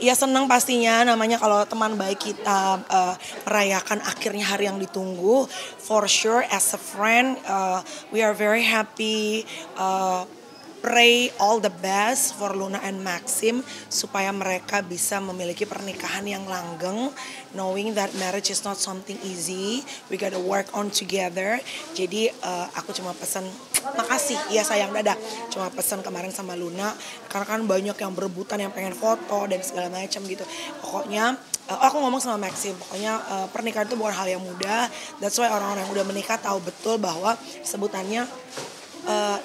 Ya senang pastinya, namanya kalau teman baik kita merayakan akhirnya hari yang ditunggu. For sure as a friend, we are very happy. Pray all the best for Luna and Maxim supaya mereka bisa memiliki pernikahan yang langgeng, knowing that marriage is not something easy, we gotta work on together. Jadi aku cuma pesan makasih, iya sayang dadah. Cuma pesan kemarin sama Luna karena kan banyak yang berebutan yang pengen foto dan segala macam gitu. Pokoknya aku ngomong sama Maxim, pokoknya pernikahan itu bukan hal yang mudah. That's why orang-orang yang udah menikah tahu betul bahwa sebutannya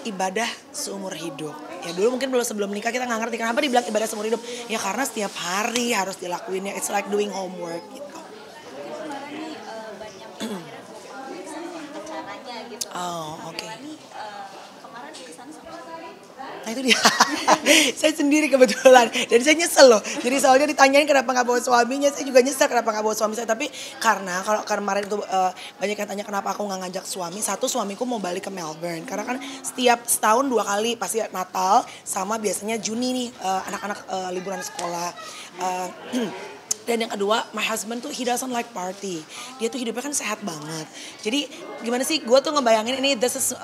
ibadah seumur hidup. Ya dulu mungkin belum sebelum nikah kita nggak ngerti kenapa dibilang ibadah seumur hidup. Ya karena setiap hari harus dilakuinnya. It's like doing homework gitu. Oh oke. Nah itu dia. Saya sendiri kebetulan. Dan saya nyesel loh. Jadi soalnya ditanyain kenapa nggak bawa suaminya. Saya juga nyesel kenapa nggak bawa suami saya. Tapi karena kalau kemarin itu banyak yang tanya kenapa aku nggak ngajak suami. Satu, suamiku mau balik ke Melbourne. Karena kan setiap setahun 2 kali pasti Natal sama biasanya Juni nih anak-anak liburan sekolah. Dan yang kedua, my husband tuh he doesn't like party. Dia tuh hidupnya kan sehat banget. Jadi gimana sih? Gue tuh ngebayangin ini this is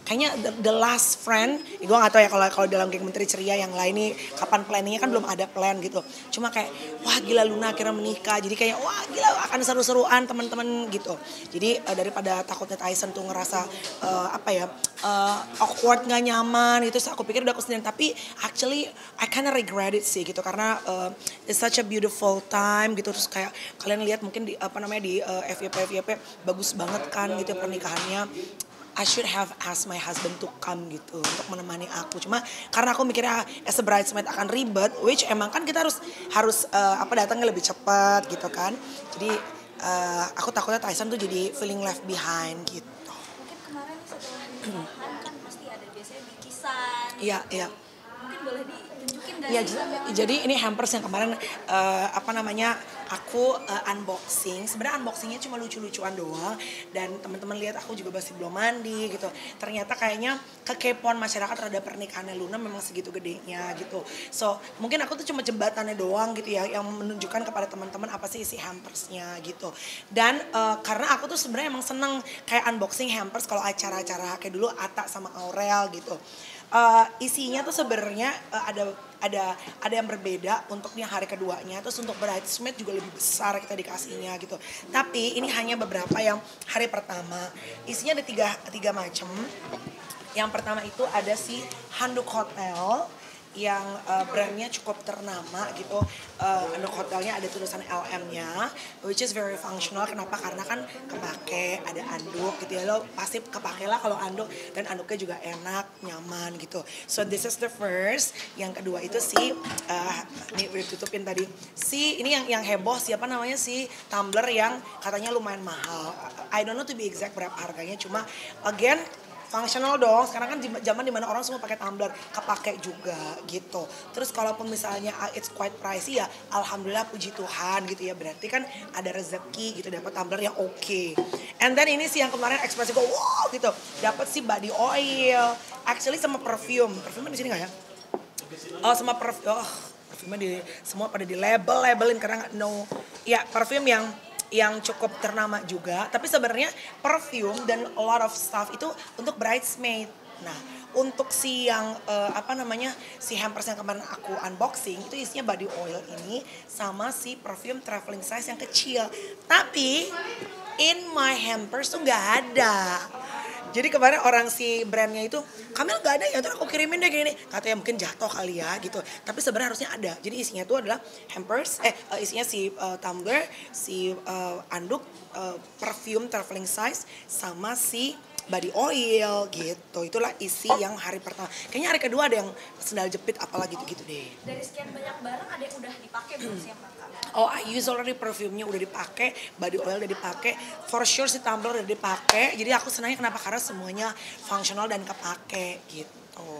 kayaknya the last friend. Gue nggak tahu ya kalau dalam geng Menteri Ceria yang lain nih kapan planningnya kan belum ada plan gitu. Cuma kayak wah gila Luna akhirnya menikah. Jadi kayak wah gila akan seru-seruan teman-teman gitu. Jadi daripada takutnya Tyson tuh ngerasa awkward nggak nyaman gitu. Aku pikir udah aku sendirian. Tapi actually I kinda regret it sih gitu karena it's such a beautiful time gitu. Terus kayak kalian lihat mungkin di di FYP bagus banget kan gitu pernikahannya. I should have asked my husband to come gitu untuk menemani aku. Cuma karena aku mikirnya as a bridesmaid akan ribet, which emang kan kita harus datangnya lebih cepat gitu kan. Jadi aku takutnya Tyson tuh jadi feeling left behind gitu. Mungkin kemarin setelah nikahan kan pasti ada biasanya bingkisan. Iya, iya. Mungkin boleh ditunjukin dari Ya, jadi ini hampers yang kemarin aku unboxing. Sebenarnya unboxingnya cuma lucu-lucuan doang dan teman-teman lihat aku juga masih belum mandi gitu. Ternyata kayaknya kekepoan masyarakat terhadap pernikahannya Luna memang segitu gedenya gitu. So mungkin aku tuh cuma jembatannya doang gitu ya yang menunjukkan kepada teman-teman apa sih isi hampersnya gitu. Dan karena aku tuh sebenarnya emang seneng kayak unboxing hampers kalau acara-acara kayak dulu Ata sama Aurel gitu. Isinya tuh sebenarnya ada yang berbeda untuk yang hari keduanya, terus untuk bridesmaid juga lebih besar kita dikasihnya gitu. Tapi ini hanya beberapa yang hari pertama. Isinya ada tiga macam. Yang pertama itu ada si handuk hotel yang brandnya cukup ternama gitu. Handuk hotelnya ada tulisan LM-nya, which is very functional. Kenapa? Karena kan kepake, ada anduk gitu ya. Lo pasti kepake lah kalau anduk, dan anduknya juga enak, nyaman gitu. So this is the first. Yang kedua itu ini udah tutupin tadi. Ini yang heboh siapa namanya si tumbler yang katanya lumayan mahal. I don't know to be exact berapa harganya, cuma again functional dong, sekarang kan zaman dimana orang semua pakai tumbler, kepake juga gitu. Terus kalaupun misalnya it's quite pricey ya, alhamdulillah puji Tuhan gitu ya, berarti kan ada rezeki gitu dapat tumbler yang oke. And then ini sih yang kemarin ekspresi gue wow gitu, dapat sih body oil, actually sama perfume di sini nggak ya? Oh sama parfumnya semua pada di labelin karena ya parfum yang cukup ternama juga, tapi sebenarnya perfume dan a lot of stuff itu untuk bridesmaid. Nah, untuk si yang si hampers yang kemarin aku unboxing itu isinya body oil ini sama si perfume traveling size yang kecil. Tapi in my hampers tuh nggak ada. Jadi kemarin orang si brandnya itu, Kamil gak ada ya, terus aku kirimin deh gini. Katanya mungkin jatuh kali ya gitu. Tapi sebenarnya harusnya ada. Jadi isinya itu adalah hampers, isinya si tumbler, si anduk, perfume traveling size, sama si body oil gitu. Itulah isi yang hari pertama. Kayaknya hari kedua ada yang sendal jepit apalagi gitu deh. Dari sekian banyak barang ada yang udah dipakai belum sih yang kakak? Oh, I use already perfume-nya udah dipakai, body oil udah dipakai, for sure si tumbler udah dipakai. Jadi aku senangnya kenapa? Karena semuanya fungsional dan kepake gitu.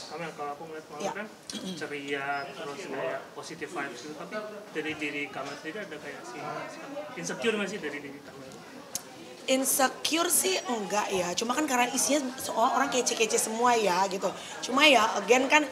Karena kalau aku ngeliat malam kan ceria terus kayak positive vibes gitu, tapi dari diri kamu sendiri ada kayak insecure nggak sih dari diri kamu? Insecure sih enggak ya, cuma kan karena isinya soal orang kece-kece semua ya gitu. Cuma ya again kan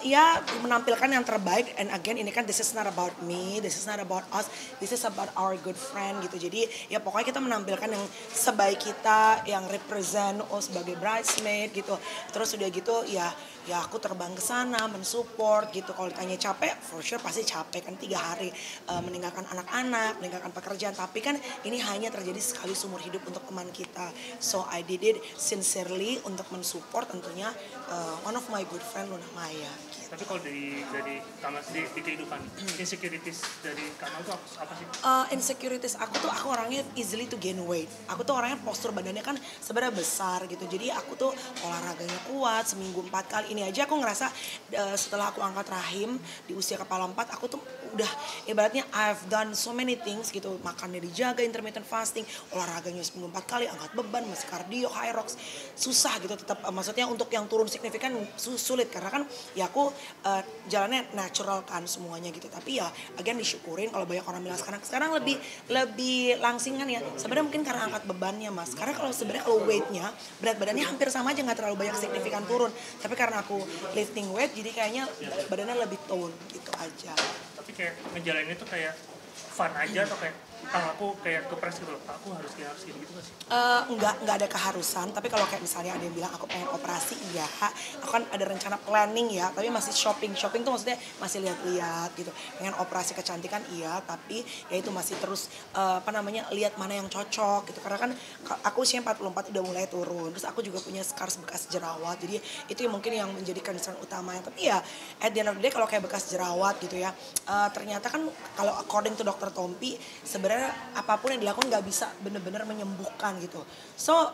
ya menampilkan yang terbaik, and again ini kan this is not about me, this is not about us, this is about our good friend gitu. Jadi ya pokoknya kita menampilkan yang sebaik kita, yang represent sebagai bridesmaid gitu. Terus udah gitu ya aku terbang ke sana mensupport gitu. Kalau ditanya capek, for sure pasti capek kan 3 hari meninggalkan anak-anak, meninggalkan pekerjaan. Tapi kan ini hanya terjadi sekali seumur hidup untuk teman kita. So I did it sincerely untuk mensupport tentunya one of my good friend Luna Maya. Gitu. Tapi kalau dari Kamal sendiri di kehidupan, insecurities dari Kamal tuh apa sih? Insecurities aku tuh, aku orangnya easily to gain weight. Aku tuh orangnya postur badannya kan sebenarnya besar gitu. Jadi aku tuh olahraganya kuat, seminggu 4 kali. Ini aja aku ngerasa setelah aku angkat rahim di usia kepala 4, aku tuh udah ibaratnya I've done so many things gitu. Makannya dijaga, intermittent fasting, olahraganya seminggu 4 kali, angkat beban, masih cardio, high rocks. Susah gitu tetap, maksudnya untuk yang turun signifikan sulit karena kan ya aku jalannya natural kan semuanya gitu. Tapi ya again disyukurin kalau banyak orang bilang sekarang lebih langsingan ya. Sebenarnya mungkin karena angkat bebannya Mas. Karena kalau sebenarnya kalau weightnya, berat badannya hampir sama aja, nggak terlalu banyak signifikan turun. Tapi karena aku lifting weight jadi kayaknya badannya lebih tone gitu aja. Tapi kayak ngejalaninnya tuh kayak fun aja atau kayak aku kayak kepres gitu loh, aku harus gini gitu gak sih? Nggak ada keharusan, tapi kalau kayak misalnya ada yang bilang aku pengen operasi, iya, aku kan ada rencana planning ya, tapi masih shopping tuh maksudnya masih lihat-lihat gitu, pengen operasi kecantikan iya, tapi ya itu masih terus lihat mana yang cocok gitu, karena kan aku usia 44 udah mulai turun, terus aku juga punya scars bekas jerawat, jadi itu yang mungkin yang menjadi concern utamanya. Tapi ya at the end of the day kalau kayak bekas jerawat gitu ya, ternyata kan kalau according to Dr. Tompi sebenarnya apapun yang dilakukan nggak bisa bener-bener menyembuhkan gitu. So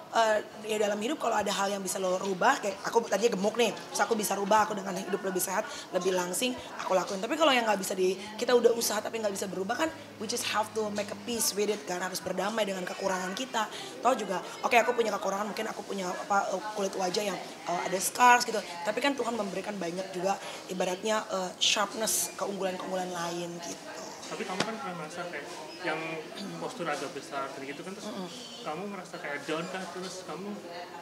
ya dalam hidup kalau ada hal yang bisa lo rubah, kayak aku tadinya gemuk nih, terus aku bisa rubah aku dengan hidup lebih sehat, lebih langsing, aku lakuin. Tapi kalau yang nggak bisa kita udah usaha tapi nggak bisa berubah kan, we just have to make a peace with it kan, harus berdamai dengan kekurangan kita. Tahu juga, oke, aku punya kekurangan, mungkin aku punya kulit wajah yang ada scars gitu. Tapi kan Tuhan memberikan banyak juga ibaratnya sharpness, keunggulan-keunggulan lain gitu. Tapi kamu kan pernah merasa kayak yang postur agak besar kayak gitu kan, terus kamu merasa kayak down kan, terus kamu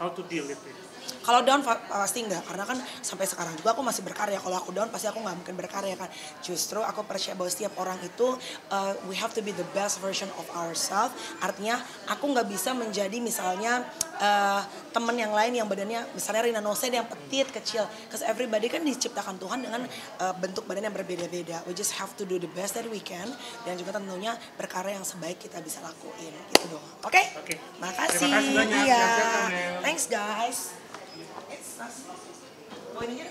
how to deal with it? Kalau down pasti enggak, karena kan sampai sekarang juga aku masih berkarya. Kalau aku down pasti aku nggak mungkin berkarya kan. Justru aku percaya bahwa setiap orang itu we have to be the best version of ourselves. Artinya aku nggak bisa menjadi misalnya teman yang lain yang badannya misalnya Rina Nose yang petit kecil. Because everybody kan diciptakan Tuhan dengan bentuk badan yang berbeda-beda. We just have to do the best that we can, dan juga tentunya berkarya yang sebaik kita bisa lakuin gitu doang. Oke? Makasih. Terima kasih banyak. Iya. Siap-siap, Kamel. Thanks guys. Oh ini